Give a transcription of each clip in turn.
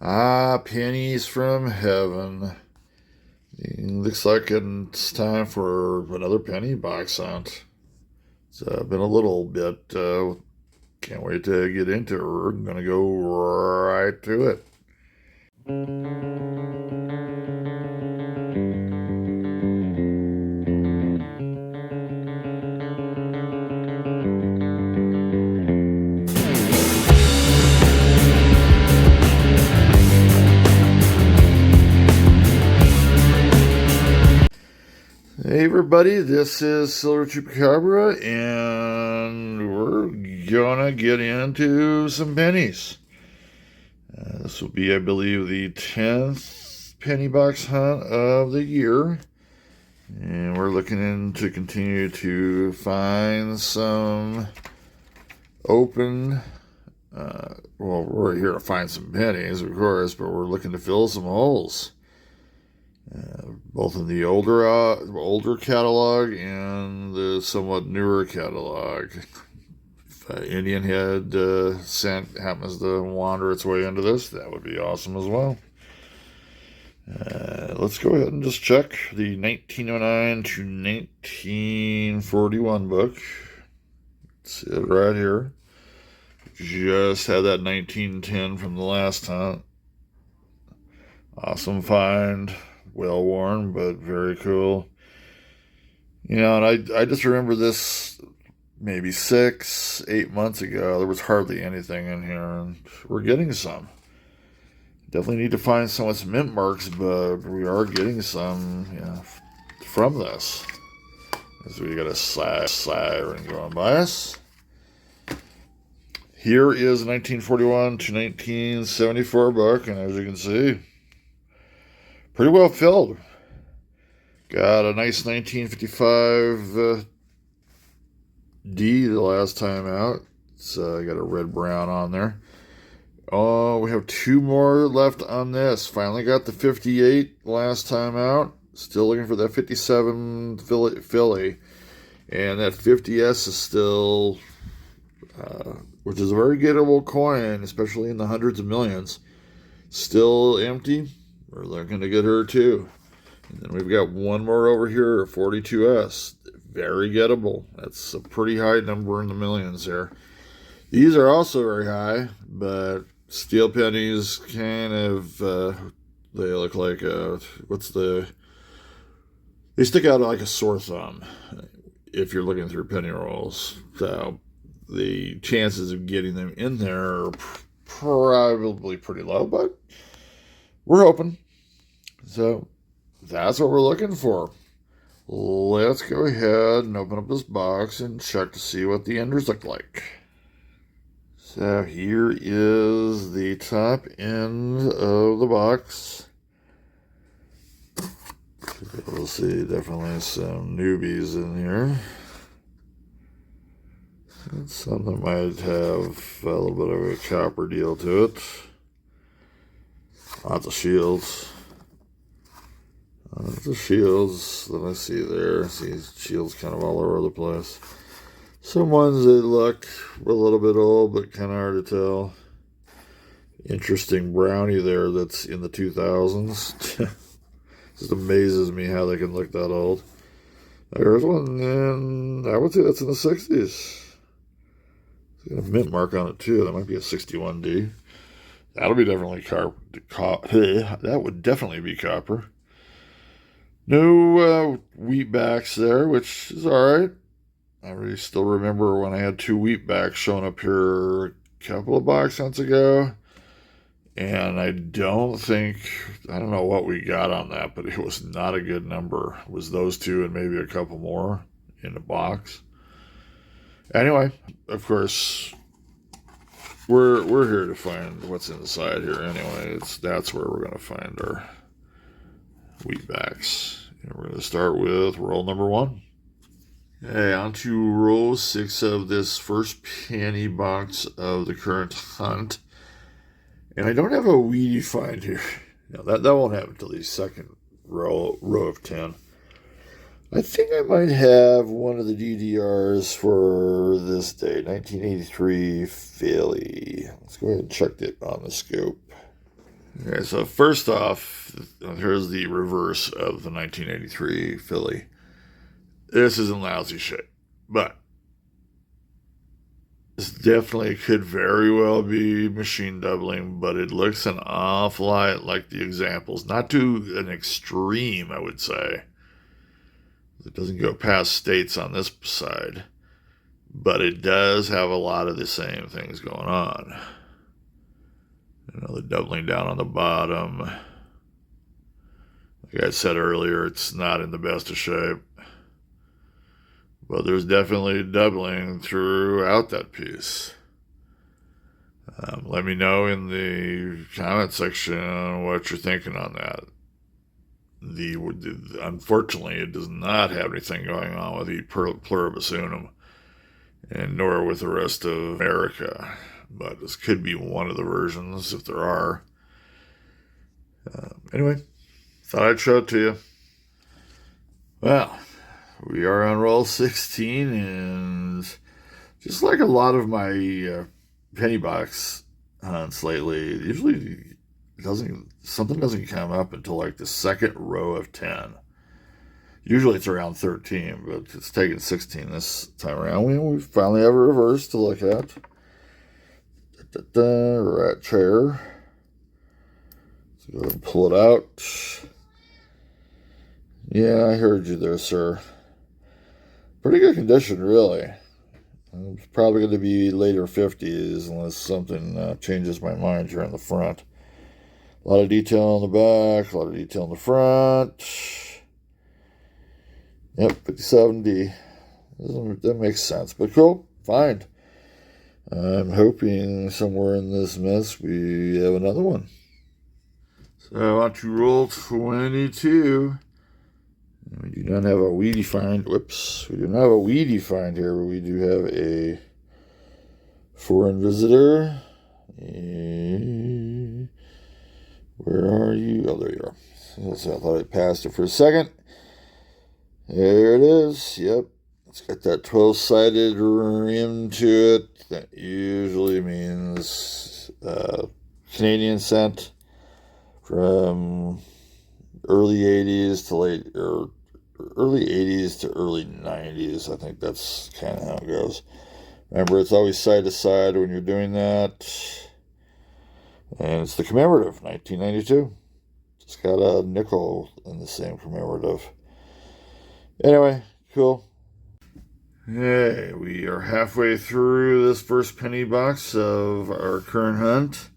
Ah, pennies from heaven. Looks like it's time for another penny box hunt. It's been a little bit. Can't wait to get into it. We're going to go right to it. Hey everybody, this is Silver Chupacabra, and we're gonna get into some pennies. This will be, I believe, the 10th penny box hunt of the year. And we're looking to continue to find some open. Well, we're here to find some pennies, of course, but we're looking to fill some holes. Both in the older catalog and the somewhat newer catalog. If Indian Head scent happens to wander its way into this, that would be awesome as well. Let's go ahead and just check the 1909 to 1941 book. It's it right here. Just had that 1910 from the last hunt. Awesome find. Well worn, but very cool. You know, and I just remember this maybe 6, 8 months ago. There was hardly anything in here, and we're getting some. Definitely need to find some with some mint marks, but we are getting some, from this. As we got a siren going by us. Here is 1941 to 1974 book, and as you can see, pretty well filled. Got a nice 1955 D the last time out. It's got a red-brown on there. Oh, we have 2 more left on this. Finally got the 58 last time out. Still looking for that 57 Philly. And that 50S is still, which is a very gettable coin, especially in the hundreds of millions. Still empty. We're looking to get her too. And then we've got one more over here, a 42S. Very gettable. That's a pretty high number in the millions there. These are also very high, but steel pennies kind of, they look like they stick out like a sore thumb if you're looking through penny rolls. So the chances of getting them in there are probably pretty low, but we're hoping. So that's what we're looking for. Let's go ahead and open up this box and check to see what the enders look like. So here is the top end of the box. We'll see definitely some newbies in here. And some that might have a little bit of a copper deal to it. Lots of shields. The shields that I see there. See shields kind of all over the place. Some ones that look a little bit old, but kind of hard to tell. Interesting brownie there that's in the 2000s. Just amazes me how they can look that old. There's one, and I would say that's in the 60s. It's got a mint mark on it too. That might be a 61D. That'll be definitely that would definitely be copper. No wheatbacks there, which is alright. I really still remember when I had 2 wheatbacks showing up here a couple of box hunts ago. And I don't know what we got on that, but it was not a good number. It was those 2 and maybe a couple more in the box. Anyway, of course, we're here to find what's inside here anyway. That's where we're going to find our wheatbacks. And we're going to start with roll number 1. Okay, on to roll 6 of this first penny box of the current hunt. And I don't have a weedy find here. No, that won't happen until the second row of 10. I think I might have one of the DDRs for this day, 1983 Philly. Let's go ahead and check it on the scope. Okay, so first off, here's the reverse of the 1983 Philly. This is in lousy shape, but this definitely could very well be machine doubling, but it looks an awful lot like the examples. Not to an extreme, I would say. It doesn't go past states on this side, but it does have a lot of the same things going on. You know, the doubling down on the bottom. Like I said earlier, it's not in the best of shape. But there's definitely doubling throughout that piece. Let me know in the comment section what you're thinking on that. Unfortunately, it does not have anything going on with the pluribus unum, and nor with the rest of America. But this could be one of the versions, if there are. Anyway, thought I'd show it to you. Well, we are on roll 16, and just like a lot of my penny box hunts lately, usually something doesn't come up until like the second row of 10. Usually it's around 13, but it's taken 16 this time around. We finally have a reverse to look at. Rat chair. So go ahead and pull it out. Yeah, I heard you there, sir. Pretty good condition, really. It's probably going to be later 50s unless something changes my mind here in the front. A lot of detail on the back, a lot of detail in the front. Yep, 57D. That makes sense, but cool, fine. I'm hoping somewhere in this mess we have another one. So I want to roll 22. We do not have a weedy find. Whoops. We do not have a weedy find here, but we do have a foreign visitor. Where are you? Oh, there you are. So I thought I passed it for a second. There it is. Yep. It's got that 12-sided rim to it. That usually means Canadian scent from early 80s to early 80s to early 90s. I think that's kind of how it goes. Remember, it's always side to side when you're doing that. And it's the commemorative, 1992. It's got a nickel in the same commemorative. Anyway, cool. Hey, we are halfway through this first penny box of our current hunt.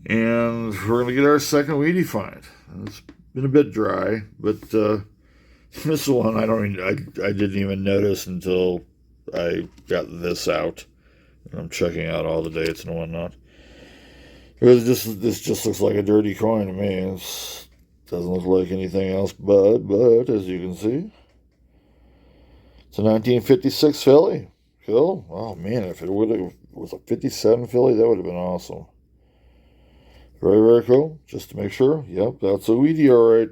And we're going to get our second weedy find. It's been a bit dry, but this one I didn't even notice until I got this out. And I'm checking out all the dates and whatnot. Because this just looks like a dirty coin to me. It doesn't look like anything else, but as you can see, it's a 1956 Philly. Cool. Oh man, if it was a 57 Philly, that would have been awesome. Very, very cool. Just to make sure. Yep, that's a weedy, all right.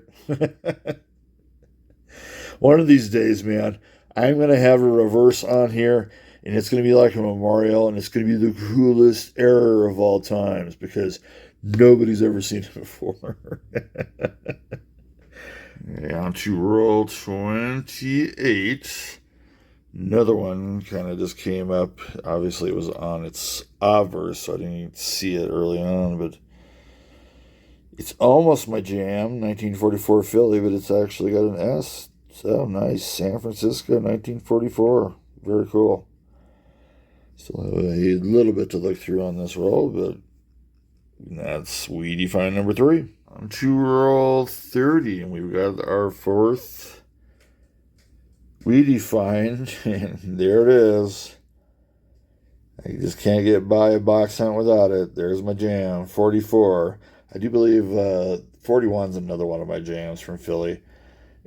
One of these days, man, I'm going to have a reverse on here, and it's going to be like a memorial, and it's going to be the coolest error of all times because nobody's ever seen it before. On to roll 28. Another one kind of just came up. Obviously, it was on its obverse, so I didn't even see it early on, but it's almost my jam, 1944 Philly, but it's actually got an S. So nice. San Francisco, 1944. Very cool. Still have a little bit to look through on this roll, but that's weedy find number 3. On to roll 30, and we've got our fourth weedy find, and there it is. I just can't get by a box hunt without it. There's my jam, 44. I do believe 41's another one of my jams from Philly,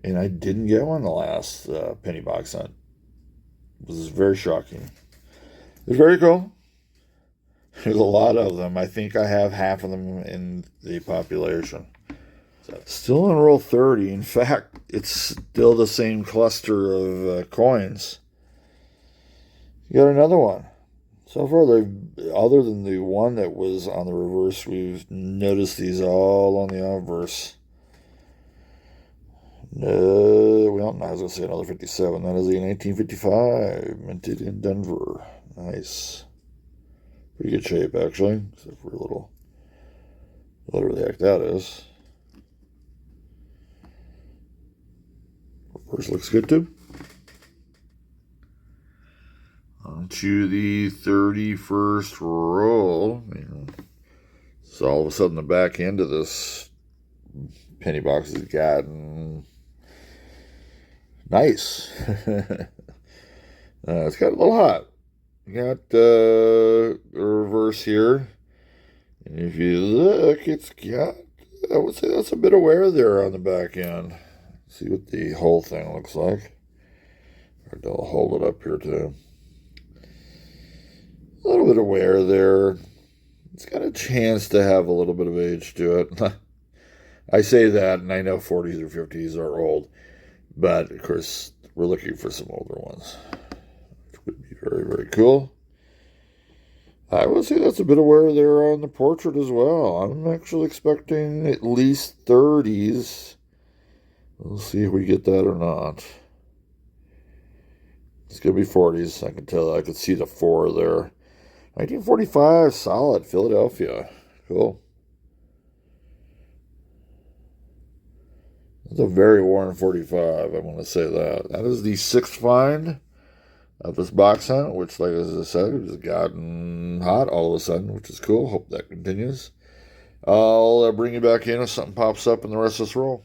and I didn't get one the last penny box hunt. This is very shocking. It's very cool. There's a lot of them. I think I have half of them in the population. So, still on roll 30. In fact, it's still the same cluster of coins. You got another one. So far, they've, other than the one that was on the reverse, we've noticed these all on the obverse. No, well, I was going to say another 57. That is a 1955, minted in Denver. Nice. Pretty good shape, actually, except for a little, whatever the heck that is. Reverse looks good, too. On to the 31st roll. So all of a sudden, the back end of this penny box has gotten nice. It's got a little hot. You got the reverse here. And if you look, it's got, I would say that's a bit of wear there on the back end. Let's see what the whole thing looks like. I'll hold it up here too. A little bit of wear there. It's got a chance to have a little bit of age to it. I say that, and I know 40s or 50s are old. But, of course, we're looking for some older ones. Which would be very, very cool. I would say that's a bit of wear there on the portrait as well. I'm actually expecting at least 30s. We'll see if we get that or not. It's going to be 40s. I can tell. I could see the 4 there. 1945, solid, Philadelphia. Cool. It's a very worn 45, I want to say that. That is the 6th find of this box hunt, which, like as I said, has gotten hot all of a sudden, which is cool. Hope that continues. I'll bring you back in if something pops up in the rest of this roll.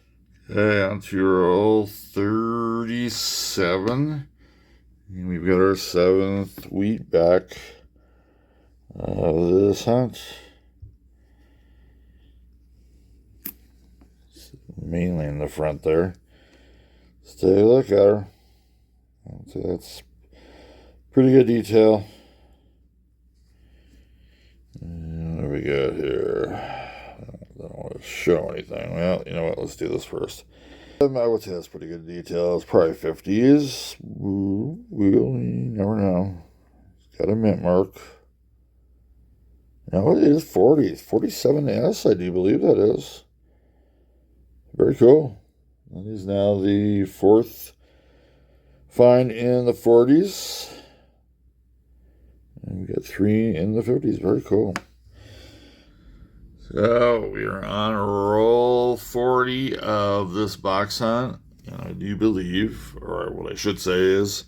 Okay, on to roll 37. And we've got our 7th wheatback of this hunt. Mainly in the front there. Let's take a look at her. I'd say that's pretty good detail. And what do we got here? I don't want to show anything. Well, you know what? Let's do this first. I would say that's pretty good detail. It's probably 50s. We'll never know. It's got a mint mark. No, it is 40s. 47S, I do believe that is. Very cool. That is now the 4th find in the 40s. And we got 3 in the 50s. Very cool. So we are on roll 40 of this box hunt. And I do believe, or what I should say is,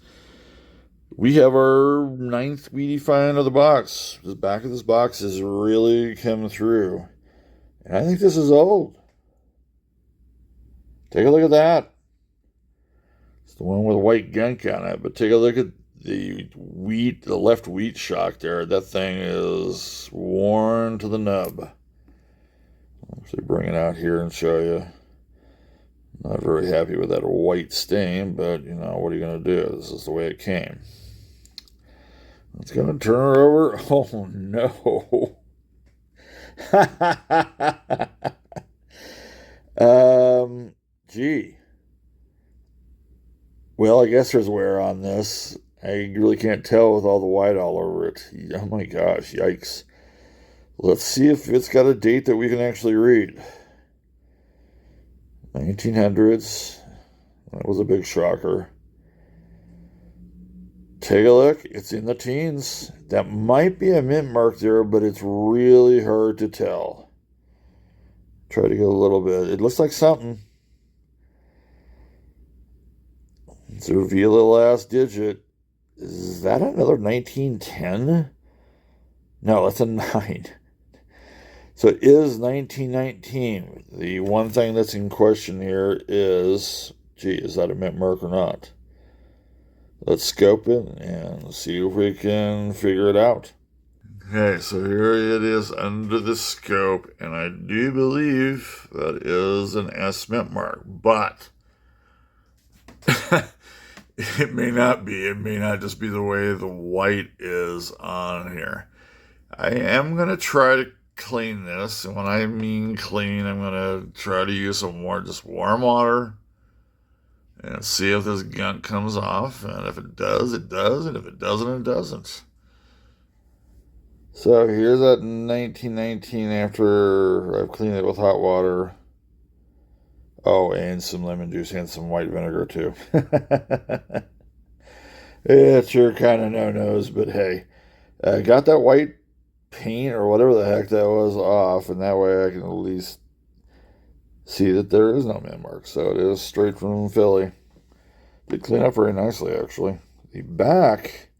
we have our 9th weedy find of the box. The back of this box is really coming through. And I think this is old. Take a look at that. It's the one with a white gunk on it, but take a look at the wheat, the left wheat shock there. That thing is worn to the nub. I'll actually bring it out here and show you. Not very happy with that white stain, but you know, what are you going to do? This is the way it came. It's going to turn her over. Oh, no. Gee. Well, I guess there's wear on this. I really can't tell with all the white all over it. Oh my gosh, yikes. Let's see if it's got a date that we can actually read. 1900s. That was a big shocker. Take a look. It's in the teens. That might be a mint mark there, but it's really hard to tell. Try to get a little bit. It looks like something. Let's reveal the last digit. Is that another 1910? No, that's a 9. So it is 1919. The one thing that's in question here is, gee, is that a mint mark or not? Let's scope it and see if we can figure it out. Okay, so here it is under the scope, and I do believe that is an S mint mark, but it may not be. It may not just be the way the white is on here. I am going to try to clean this, and when I mean clean, I'm going to try to use some more just warm water and see if this gunk comes off, and if it does, it does, and if it doesn't, it doesn't. So here's that 1919 after I've cleaned it with hot water. Oh, and some lemon juice and some white vinegar too. It's your kind of no-nos, but hey, I got that white paint or whatever the heck that was off, and that way I can at least see that there is no mint mark. So it is straight from Philly. Did clean up very nicely, actually. The back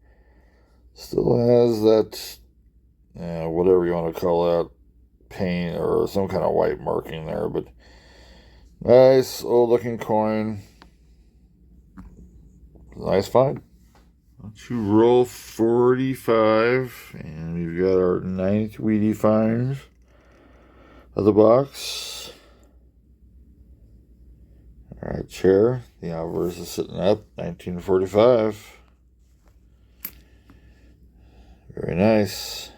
still has that, whatever you want to call that, paint or some kind of white marking there, but nice old looking coin. Nice find. To roll 45, and we've got our 9th Wheatie find of the box. All right, chair. The Alvarez is sitting up, 1945. Very nice.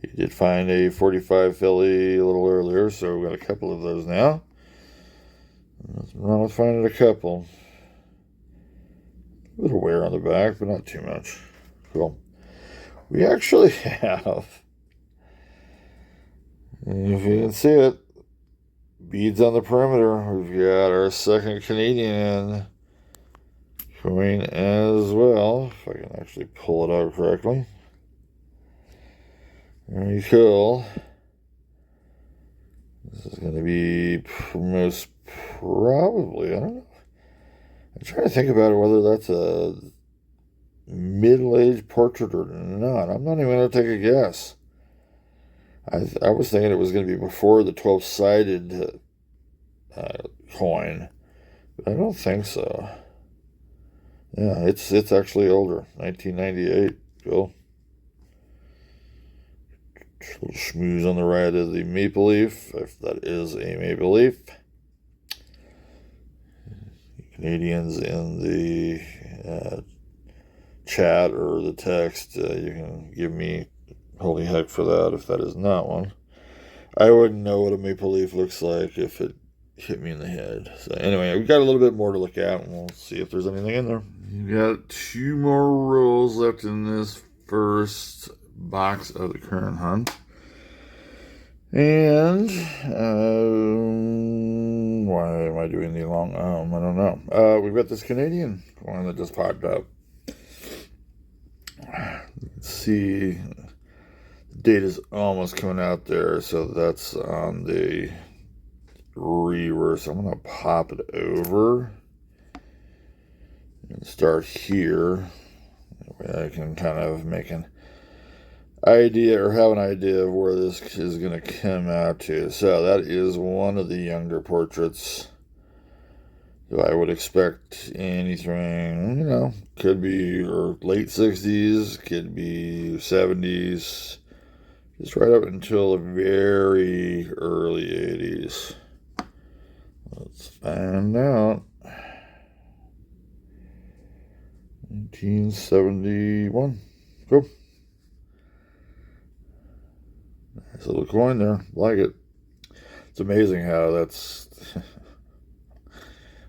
You did find a 45 Philly a little earlier, so we've got a couple of those now. Nothing wrong with finding a couple. A little wear on the back, but not too much. Cool. We actually have, if you can see it, beads on the perimeter. We've got our second Canadian coin as well, if I can actually pull it out correctly. Very cool. This is going to be most probably, I don't know. I'm trying to think about it, whether that's a middle-aged portrait or not. I'm not even going to take a guess. I was thinking it was going to be before the 12-sided coin, but I don't think so. Yeah, it's actually older, 1998. Cool. A little schmooze on the right of the maple leaf, if that is a maple leaf. Canadians in the chat or the text, you can give me holy heck for that if that is not one. I wouldn't know what a maple leaf looks like if it hit me in the head. So anyway, we've got a little bit more to look at, and we'll see if there's anything in there. You've got 2 more rolls left in this first box of the current hunt. And why am I doing the long I don't know. We've got this Canadian one that just popped up. Let's see. The date is almost coming out there, so that's on the reverse. I'm going to pop it over and start here. That way I can kind of make an idea or have an idea of where this is going to come out to. So that is one of the younger portraits. So I would expect anything, could be or late 60s, could be 70s, just right up until the very early 80s. Let's find out. 1971. Cool. Nice little coin there. Like it. It's amazing how that's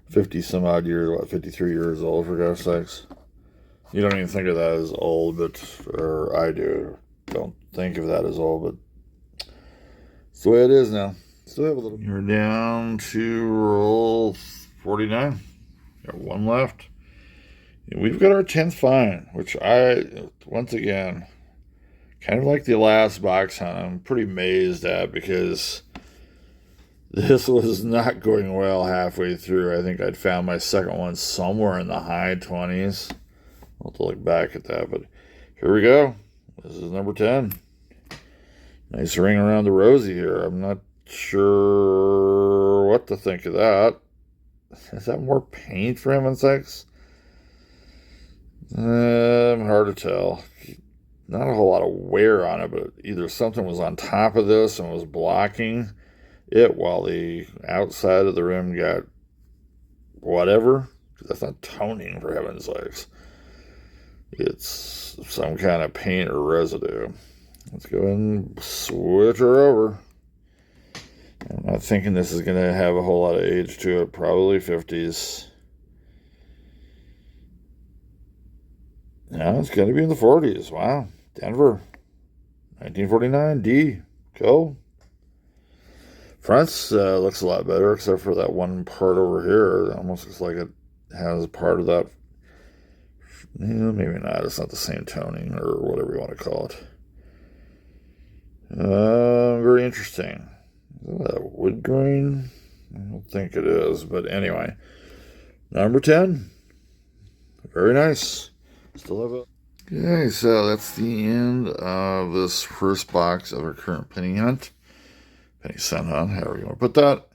50 some odd years, 53 years old, for God's sakes. You don't even think of that as old, or I do. Don't think of that as old, but it's the way it is now. Still have a little. You're down to roll 49. Got one left. And we've got our 10th find, which once again, kind of like the last box hunt, I'm pretty amazed at, because this was not going well halfway through. I think I'd found my second one somewhere in the high 20s. I'll have to look back at that, but here we go. This is number 10. Nice ring around the rosy here. I'm not sure what to think of that. Is that more paint, for heaven's sakes? Hard to tell. Not a whole lot of wear on it, but either something was on top of this and was blocking it while the outside of the rim got whatever. That's not toning, for heaven's sakes. It's some kind of paint or residue. Let's go ahead and switch her over. I'm not thinking this is going to have a whole lot of age to it. Probably 50s. No, it's going to be in the 40s. Wow. Denver. 1949 D. Go. Fronts looks a lot better, except for that one part over here. It almost looks like it has part of that. Maybe not. It's not the same toning or whatever you want to call it. Very interesting. Is that wood grain? I don't think it is, but anyway. Number 10. Very nice. Still have it. Okay, so that's the end of this first box of our current penny hunt. Penny cent hunt, however you want to put that.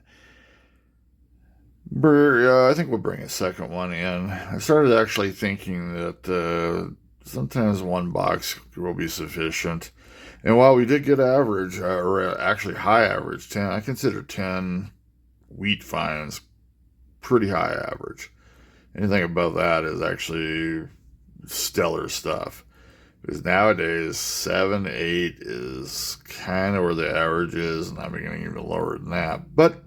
I think we'll bring a second one in. I started actually thinking that sometimes one box will be sufficient. And while we did get average, or actually high average, 10, I consider 10 wheat finds pretty high average. Anything above that is actually stellar stuff. Because nowadays, 7, 8 is kind of where the average is, and I'm getting even lower than that. But,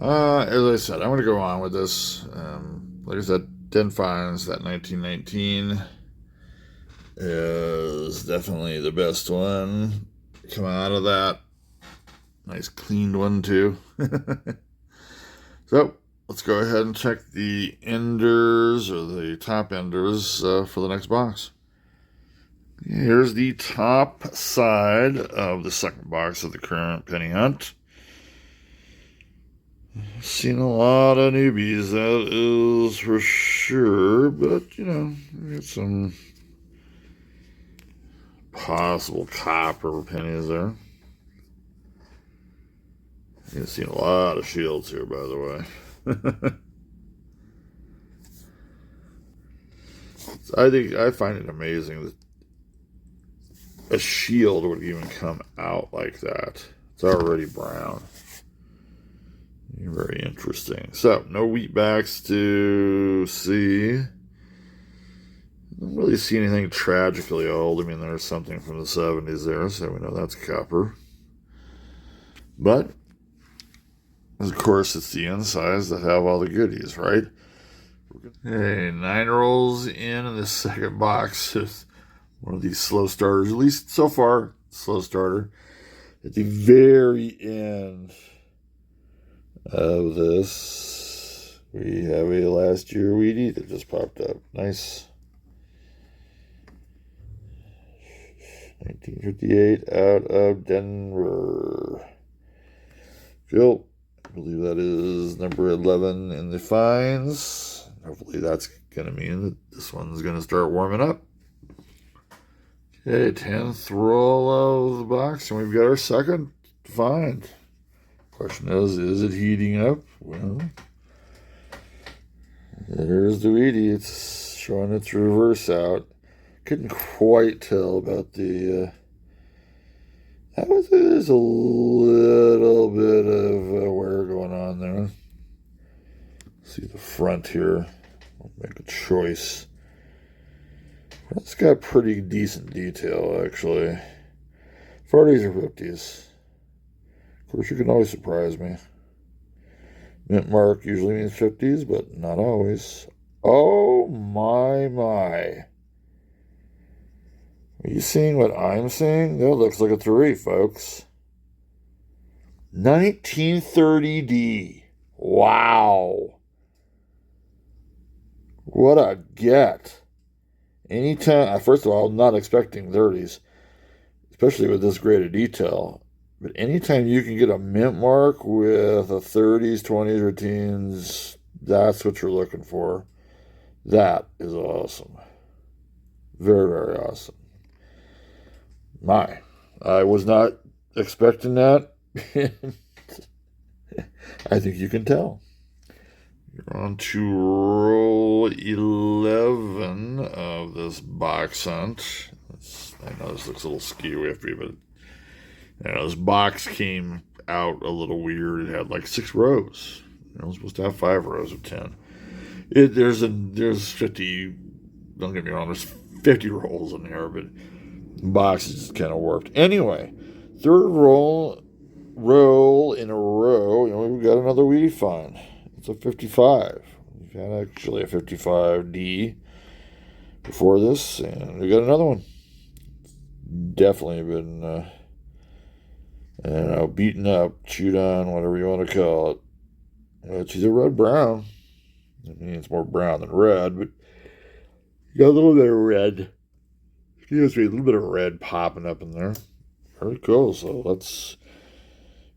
as I said, I'm going to go on with this. Like I said, 10 finds, that 1919 is definitely the best one coming out of that. Nice cleaned one, too. So, let's go ahead and check the enders, or the top enders, for the next box. Here's the top side of the second box of the current penny hunt. Seen a lot of newbies, that is for sure, but, we got some possible copper pennies there. You've seen a lot of shields here, by the way. I find it amazing that a shield would even come out like that. It's already brown. Very interesting. So, no wheatbacks to see. Don't really see anything tragically old. I mean, there's something from the 70s there, so we know that's copper. But, of course, it's the insides that have all the goodies, right? Hey, 9 rolls in the second box. One of these slow starters, at least so far, slow starter. At the very end of this, we have a last year Wheatie that just popped up. Nice. 1958 out of Denver. Cool. I believe that is number 11 in the finds. Hopefully that's going to mean that this one's going to start warming up. Okay, 10th roll of the box, and we've got our second find. Question is it heating up? Well, there's the Wheatie. It's showing its reverse out. Couldn't quite tell about the... there's a little bit of wear going on there. See the front here. I'll make a choice. It's got pretty decent detail, actually. 40s or 50s. Of course, you can always surprise me. Mint mark usually means 50s, but not always. Oh, my. Are you seeing what I'm seeing? That looks like a 3, folks. 1930D. Wow. What a get. Anytime, first of all, I'm not expecting 30s, especially with this great a detail. But anytime you can get a mint mark with a 30s, 20s, or teens, that's what you're looking for. That is awesome. Very, very awesome. I was not expecting that. I think you can tell. You're on to roll 11 of this box hunt. I know this looks a little skewy, but this box came out a little weird. It had like 6 rows. It was supposed to have 5 rows of 10. There's 50. Don't get me wrong. There's 50 rolls in there, but the box is just kind of warped. Anyway, third roll in a row. We've got another Wheatie find. It's a 55. We've had actually a 55D before this, and we got another one. definitely been, beaten up, chewed on, whatever you want to call it. It's either red-brown. I mean, it's more brown than red, but you got a little bit of red. Excuse me, a little bit of red popping up in there. Very cool. So that's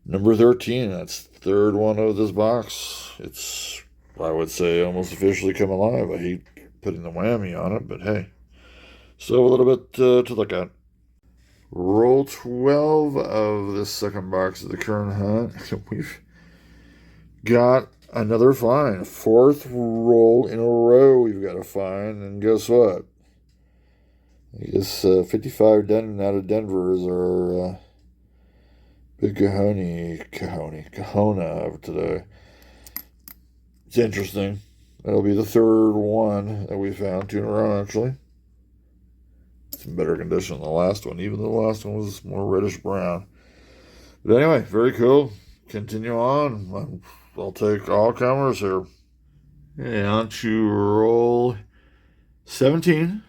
number 13. That's the third one of this box. It's, I would say, almost officially come alive. I hate putting the whammy on it, but hey. So a little bit to look at. Roll 12 of this second box of the current hunt. We've got another find. Fourth roll in a row we've got to find. And guess what? I guess 55 Denton out of Denver is our big Kahona of today. It's interesting. That'll be the third one that we found, 2 in a row actually. It's in better condition than the last one, even though the last one was more reddish brown. But anyway, very cool. Continue on. I'll take all comers here. Okay, on to roll 17.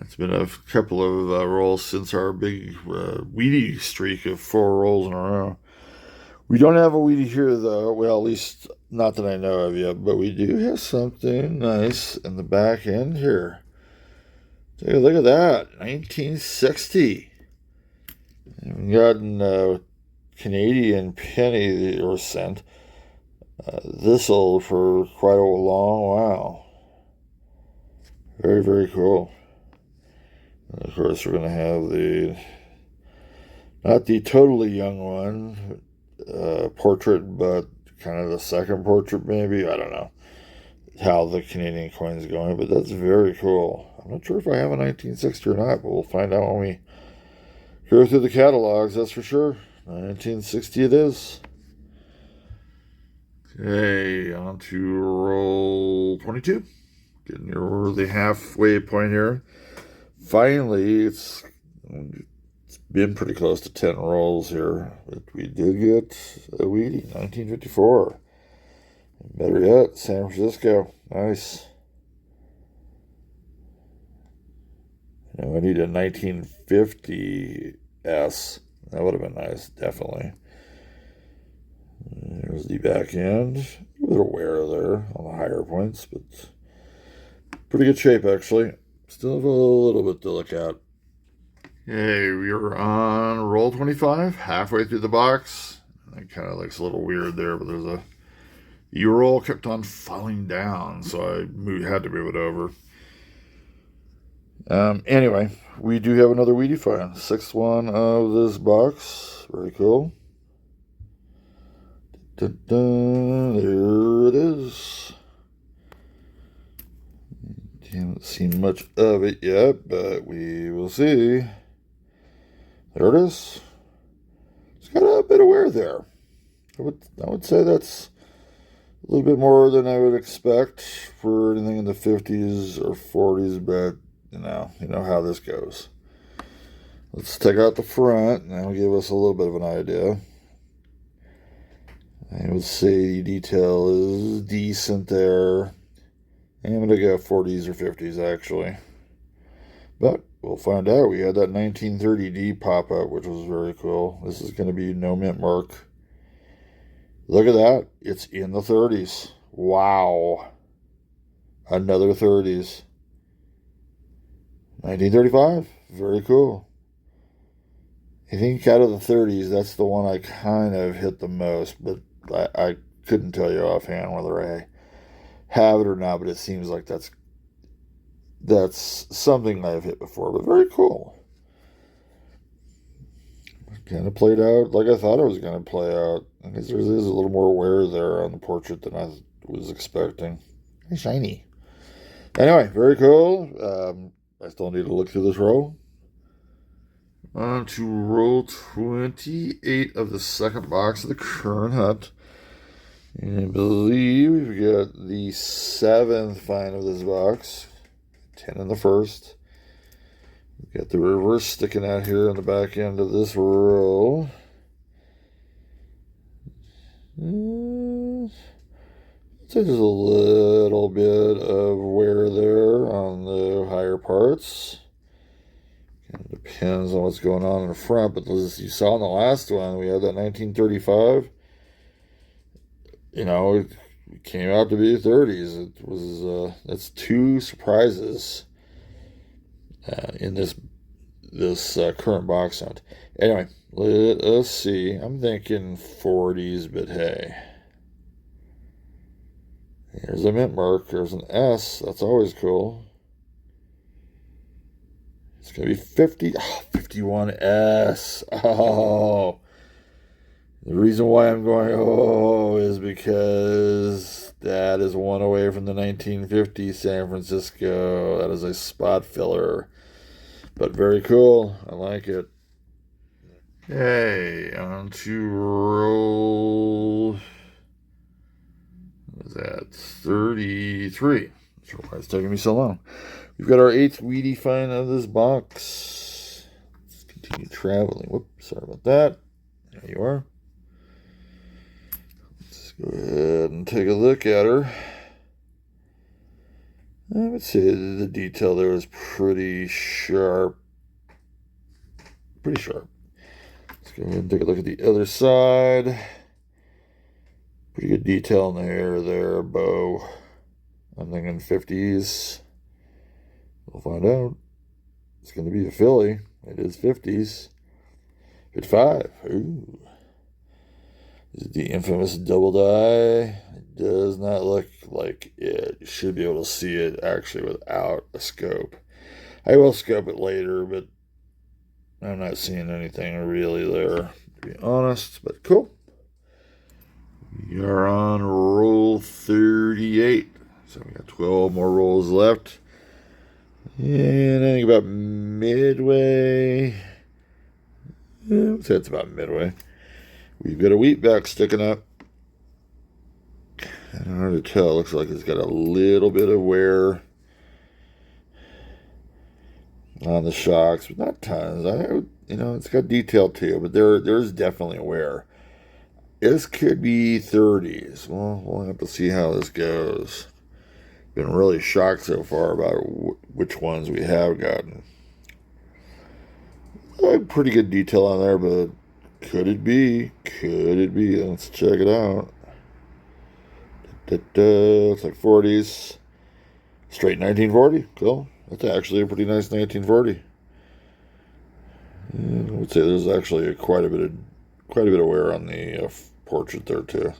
It's been a couple of rolls since our big Wheatie streak of 4 rolls in a row. We don't have a Wheatie here, though. Well, at least not that I know of yet, but we do have something nice in the back end here. Take a look at that. 1960. We've gotten Canadian penny or cent. This'll for quite a long while. Very, very cool. And of course, we're going to have not the totally young one, portrait, but kind of the second portrait, maybe. I don't know how the Canadian coin is going, but that's very cool. I'm not sure if I have a 1960 or not, but we'll find out when we go through the catalogs, that's for sure. 1960 it is. Okay, on to roll 22. Getting near the halfway point here. Finally, it's been pretty close to 10 rolls here, but we did get a Wheatie, 1954. Better yet, San Francisco. Nice. I need a 1950 S. That would have been nice, definitely. There's the back end. A little wear there on the higher points, but pretty good shape, actually. Still have a little bit to look at. Okay, we're on roll 25, halfway through the box. It kind of looks a little weird there, but there's a U-roll kept on falling down, so I had to move it over. Anyway, we do have another Wheatie find. 6th one of this box. Very cool. Dun-dun, there it is. Haven't seen much of it yet, but we will see. There it is. It's got a bit of wear there. I would say that's a little bit more than I would expect for anything in the 50s or 40s, but you know how this goes. Let's take out the front, and that'll give us a little bit of an idea. I would say the detail is decent there. I'm going to go 40s or 50s, actually. But we'll find out. We had that 1930D pop-up, which was very cool. This is going to be no mint mark. Look at that. It's in the 30s. Wow. Another 30s. 1935. Very cool. I think out of the 30s, that's the one I kind of hit the most, but I couldn't tell you offhand whether I have it or not, but it seems like that's something I've hit before, but very cool. Kind of played out like I thought it was going to play out. I guess there is a little more wear there on the portrait than I was expecting. Very shiny. Anyway, very cool. I still need to look through this row. On to roll 28 of the second box of the current hunt. And I believe we've got the 7th find of this box. 10 in the first. We've got the reverse sticking out here on the back end of this row. So there's a little bit of wear there on the higher parts. Depends on what's going on in the front, but as you saw in the last one, we had that 1935. It came out to be 30s. It was that's two surprises in this current box hunt. Anyway, let us see. I'm thinking 40s, but hey. Here's a mint mark. There's an S. That's always cool. It's going to be 50. Oh, 51S. Oh. The reason why I'm going, oh, is because that is one away from the 1950 San Francisco. That is a spot filler. But very cool. I like it. Hey, on to roll. What was that? 33. Not sure why it's taking me so long. We've got our 8th weedy find of this box. Let's continue traveling. Whoops, sorry about that. There you are. Let's go ahead and take a look at her. I would say the detail there is pretty sharp. Pretty sharp. Let's go ahead and take a look at the other side. Pretty good detail in the hair there, bow. I'm thinking 50s. We'll find out. It's going to be a filly. It is 50s. 55. Ooh. This is the infamous double die. It does not look like it. You should be able to see it actually without a scope. I will scope it later, but I'm not seeing anything really there, to be honest. But cool. We are on roll 38. So we got 12 more rolls left. And I think about midway. Yeah, I'd say it's about midway. We've got a wheatback sticking up. Kind of hard to tell. It looks like it's got a little bit of wear on the shocks, but not tons. It's got detail too, but there's definitely a wear. This could be 30s. Well, we'll have to see how this goes. Been really shocked so far about which ones we have gotten. Pretty good detail on there, but could it be? Could it be? Let's check it out. Looks like 40s. Straight 1940. Cool. That's actually a pretty nice 1940. And I would say there's actually quite a bit of wear on the portrait there too.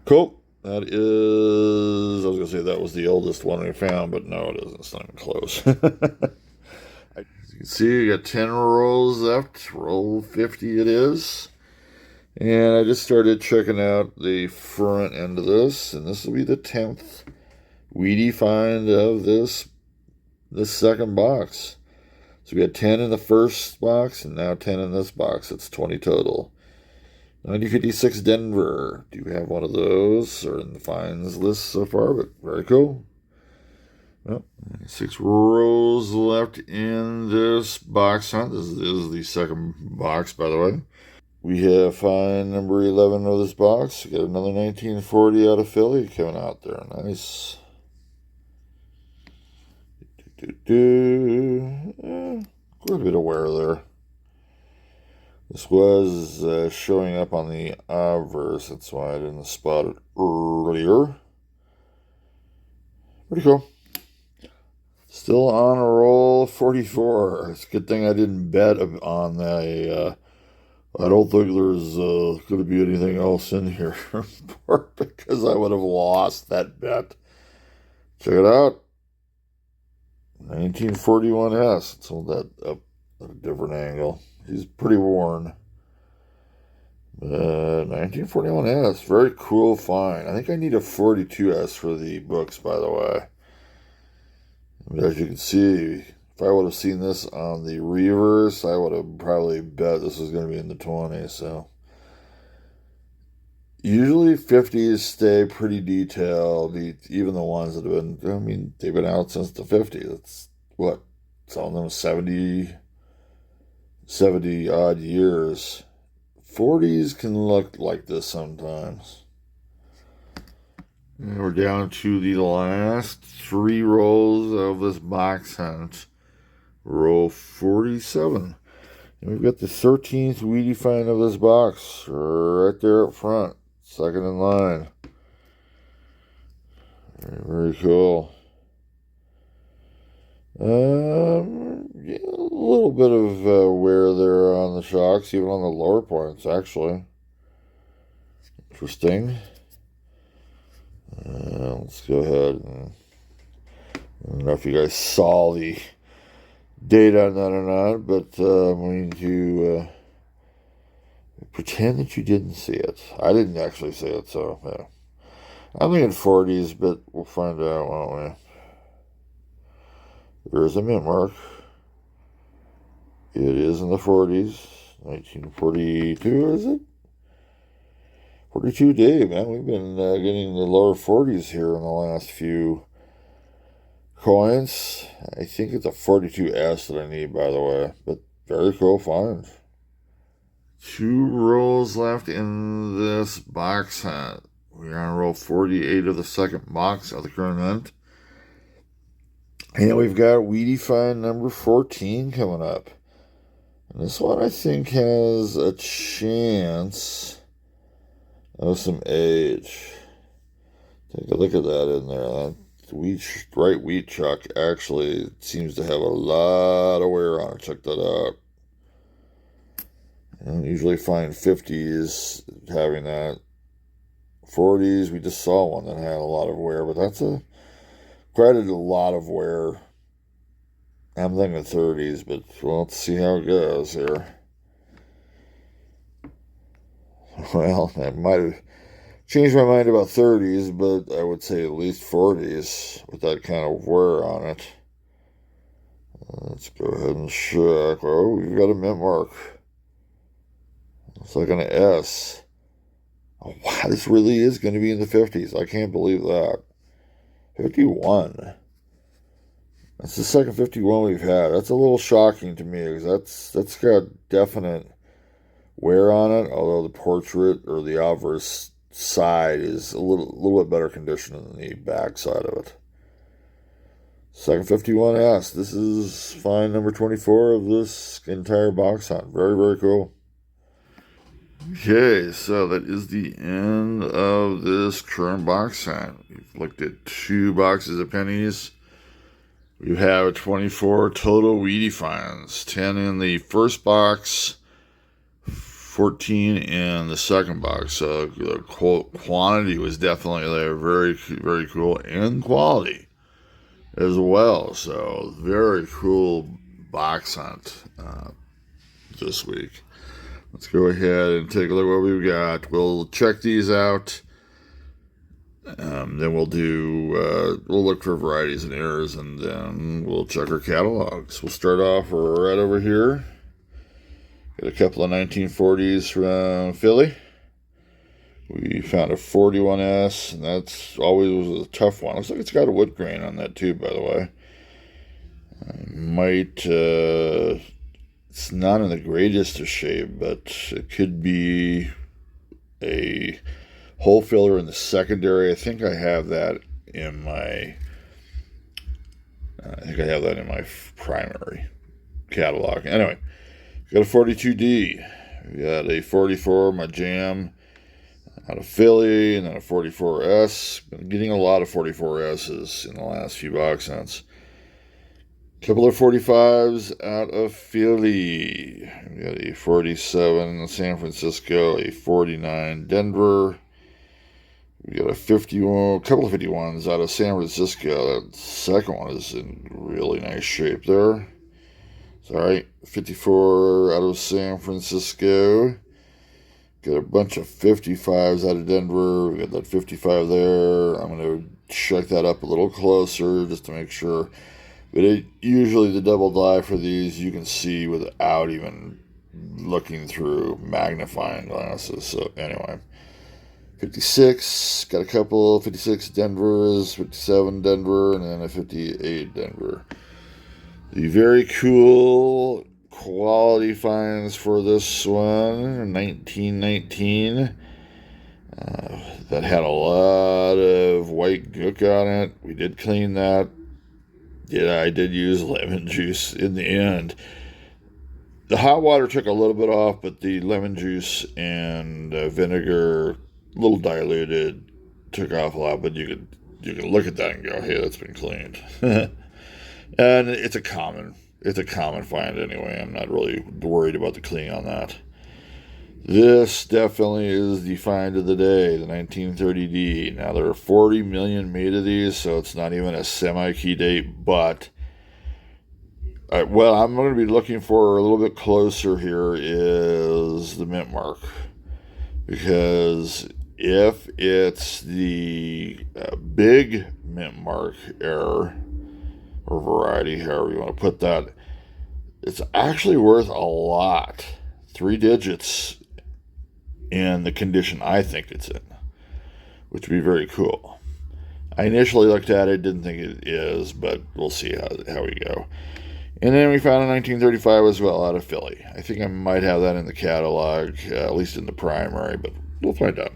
Cool. That is, I was going to say that was the oldest one we found, but no, it isn't. It's not even close. As you can see, we got 10 rolls left. Roll 50 it is. And I just started checking out the front end of this, and this will be the 10th weedy find of this second box. So we had 10 in the first box, and now 10 in this box. It's 20 total. 1956 Denver. Do you have one of those? Or in the finds list so far, but very cool. Well, 6 rolls left in this box hunt. This is the second box, by the way. We have find number 11 of this box. We got another 1940 out of Philly coming out there. Nice. Quite a bit of wear there. This was showing up on the obverse. That's why I didn't spot it earlier. Pretty cool. Still on a roll 44. It's a good thing I didn't bet on that. I don't think there's going to be anything else in here because I would have lost that bet. Check it out. 1941S. Let's hold that up at a different angle. He's pretty worn. 1941S. Very cool find. I think I need a 42S for the books, by the way. But as you can see, if I would have seen this on the reverse, I would have probably bet this was going to be in the 20s. So usually 50s stay pretty detailed, even the ones that have been, they've been out since the 50s. It's what? Some of them 70 odd years. 40s can look like this sometimes. And we're down to the last 3 rolls of this box hunt. roll 47. And we've got the 13th Wheatie find of this box right there up front. Second in line. Very, very cool. Yeah, a little bit of wear there on the shocks, even on the lower points, actually. Interesting. Let's go ahead and I don't know if you guys saw the data on that or not, but I'm going to pretend that you didn't see it. I didn't actually see it, so yeah. I'm thinking 40s, but we'll find out, won't we? There's a mint mark. It is in the 40s. 1942, is it? 42D, man. We've been getting the lower 40s here in the last few coins. I think it's a 42S that I need, by the way. But very cool find. 2 rolls left in this box hunt. We're on roll 48 of the second box of the current hunt. And we've got Wheatie find number 14 coming up. And this one, I think, has a chance of some age. Take a look at that in there. That bright wheat chuck actually seems to have a lot of wear on it. Check that out. I don't usually find 50s having that. 40s, we just saw one that had a lot of wear, but that's quite a lot of wear. I'm thinking 30s, but well, let's see how it goes here. Well, I might have changed my mind about 30s, but I would say at least 40s with that kind of wear on it. Let's go ahead and check. Oh, we've got a mint mark. It's like an S. Oh, wow, this really is going to be in the 50s. I can't believe that. 51. That's the second 51 we've had. That's a little shocking to me because that's got definite wear on it, although the portrait or the obverse side is a little bit better condition than the back side of it. Second 51S. This is find number 24 of this entire box hunt. Very, very cool. Okay, so that is the end of this current box hunt. We've looked at 2 boxes of pennies. We have 24 total Wheatie finds. 10 in the first box, 14 in the second box. So the quantity was definitely there. Very, very cool. And quality as well. So very cool box hunt this week. Let's go ahead and take a look at what we've got. We'll check these out. Then we'll look for varieties and errors, and then we'll check our catalogs. We'll start off right over here. Got a couple of 1940s from Philly. We found a 41S, and that's always was a tough one. Looks like it's got a wood grain on that too, by the way. It's not in the greatest of shape, but it could be a hole filler in the secondary. I think I have that in my primary catalog. Anyway, got a 42D. We got a 44, my jam, out of Philly, and then a 44S. Been getting a lot of 44S's in the last few box hunts. Couple of 45s out of Philly. We got a 47 in San Francisco, a 49 Denver. We got a 51, couple of 51s out of San Francisco. That second one is in really nice shape there. It's all right. 54 out of San Francisco. Got a bunch of 55s out of Denver. We got that 55 there. I'm going to check that up a little closer just to make sure. But usually the double die for these you can see without even looking through magnifying glasses. So anyway, 56, got a couple 56 Denvers, 57 Denver, and then a 58 Denver. The very cool quality finds for this one, 1919. That had a lot of white gook on it. We did clean that. Yeah, I did use lemon juice in the end. The hot water took a little bit off, but the lemon juice and vinegar, a little diluted, took off a lot. But you can look at that and go, "Hey, that's been cleaned." And it's a common find anyway. I'm not really worried about the cleaning on that. This definitely is the find of the day, the 1930D. Now, there are 40 million made of these, so it's not even a semi-key date, but well, I'm going to be looking for a little bit closer here is the mint mark. Because if it's the big mint mark error or variety, however you want to put that, it's actually worth a lot. 3 digits in the condition I think it's in, which would be very cool. I initially looked at it, didn't think it is, but we'll see how we go. And then we found a 1935 as well out of Philly. I think I might have that in the catalog, at least in the primary, but we'll find out.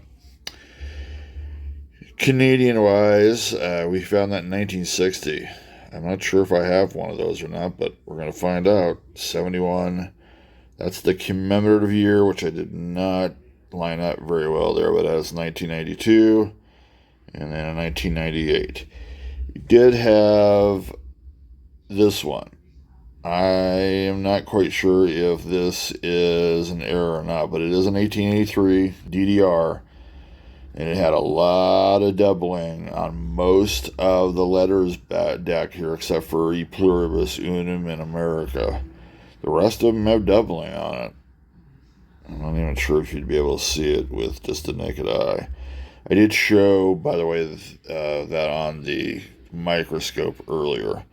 Canadian-wise, we found that in 1960. I'm not sure if I have one of those or not, but we're going to find out. 71. That's the commemorative year, which I did not line up very well there, but that's 1992 and then a 1998. We did have this one. I am not quite sure if this is an error or not, but it is an 1883 DDR, and it had a lot of doubling on most of the letters deck here, except for E Pluribus Unum in America. The rest of them have doubling on it. I'm not even sure if you'd be able to see it with just the naked eye. I did show, by the way, that on the microscope earlier.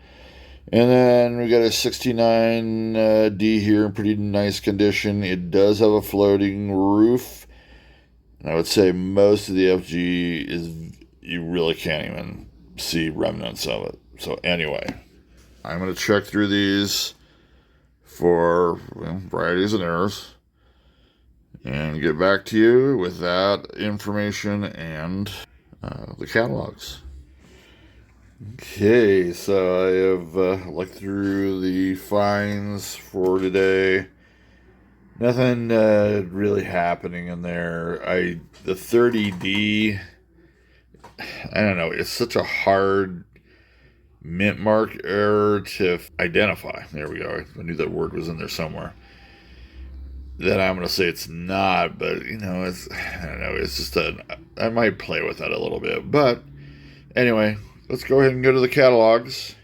And then we got a 69D here in pretty nice condition. It does have a floating roof. And I would say most of the FG is, you really can't even see remnants of it. So anyway, I'm going to check through these for varieties and errors and get back to you with that information and the catalogs. Okay, so I have looked through the finds for today. Nothing really happening in there. The 30D, I don't know, it's such a hard mint mark error to identify. There we go. I knew that word was in there somewhere. Then I'm going to say it's not, but I don't know, it's just I might play with that a little bit. But anyway, let's go ahead and go to the catalogs.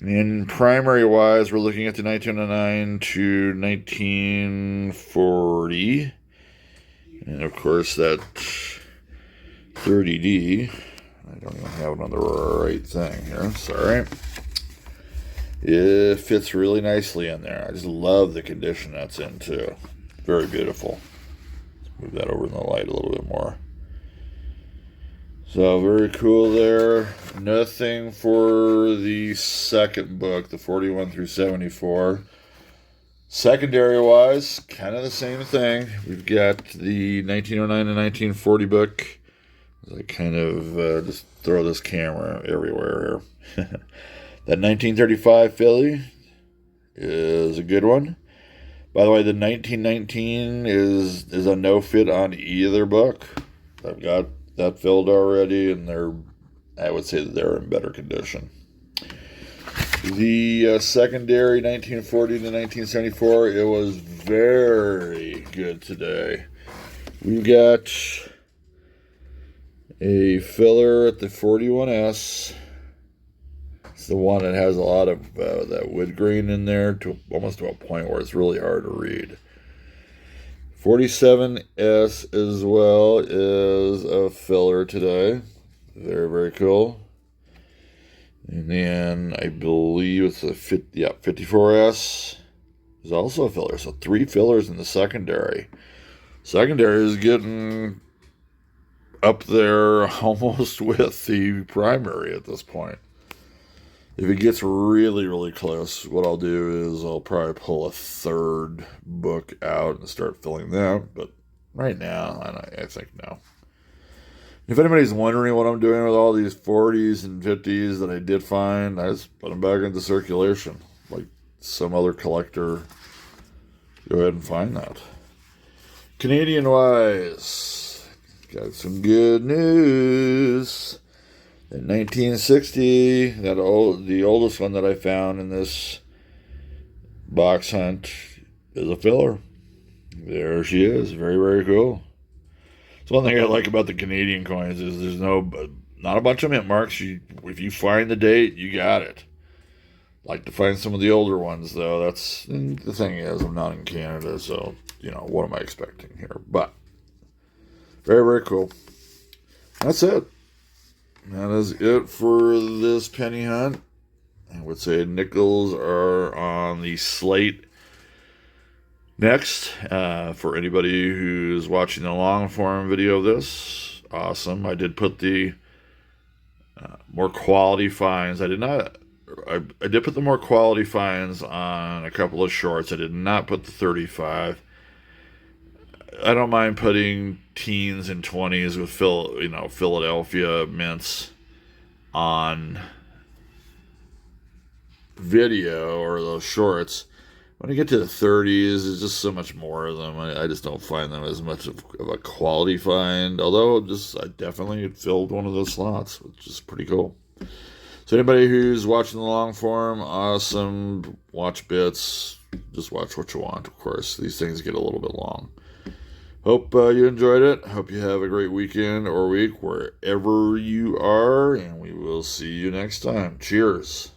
In primary wise, we're looking at the 1909 to 1940. And of course, that 30D. I don't even have it on the right thing here. Sorry. It fits really nicely in there. I just love the condition that's in, too. Very beautiful. Let's move that over in the light a little bit more. So, very cool there. Nothing for the second book, the 41 through 74. Secondary-wise, kind of the same thing. We've got the 1909 and 1940 book. I kind of just throw this camera everywhere here. That 1935 Philly is a good one. By the way, the 1919 is a no-fit on either book. I've got that filled already, and I would say that they're in better condition. The secondary 1940 to 1974, it was very good today. We've got a filler at the 41S. It's the one that has a lot of that wood grain in there, almost to a point where it's really hard to read. 47S as well is a filler today. Very, very cool. And then I believe it's a 54S is also a filler. So 3 fillers in the secondary. Secondary is getting up there almost with the primary at this point. If it gets really, really close, what I'll do is I'll probably pull a third book out and start filling that. But right now, I think no. If anybody's wondering what I'm doing with all these 40s and 50s that I did find, I just put them back into circulation. Like some other collector, go ahead and find that. Canadian-wise, got some good news. In 1960, the oldest one that I found in this box hunt is a filler. There she is. Very, very cool. So one thing I like about the Canadian coins is there's not a bunch of mint marks. If you find the date, you got it. Like to find some of the older ones, though. That's the thing is, I'm not in Canada, so what am I expecting here? But very, very cool. That's it. That is it for this penny hunt. I would say nickels are on the slate next. For anybody who's watching the long form video of this, awesome. I did put the more quality finds. I did put the more quality finds on a couple of shorts. I did not put the 35. I don't mind putting teens and 20s with Philadelphia mints on video or those shorts. When I get to the 30s, there's just so much more of them. I just don't find them as much of a quality find. Although I definitely filled one of those slots, which is pretty cool. So anybody who's watching the long form, awesome. Watch bits. Just watch what you want, of course. These things get a little bit long. Hope you enjoyed it. Hope you have a great weekend or week wherever you are. And we will see you next time. Cheers.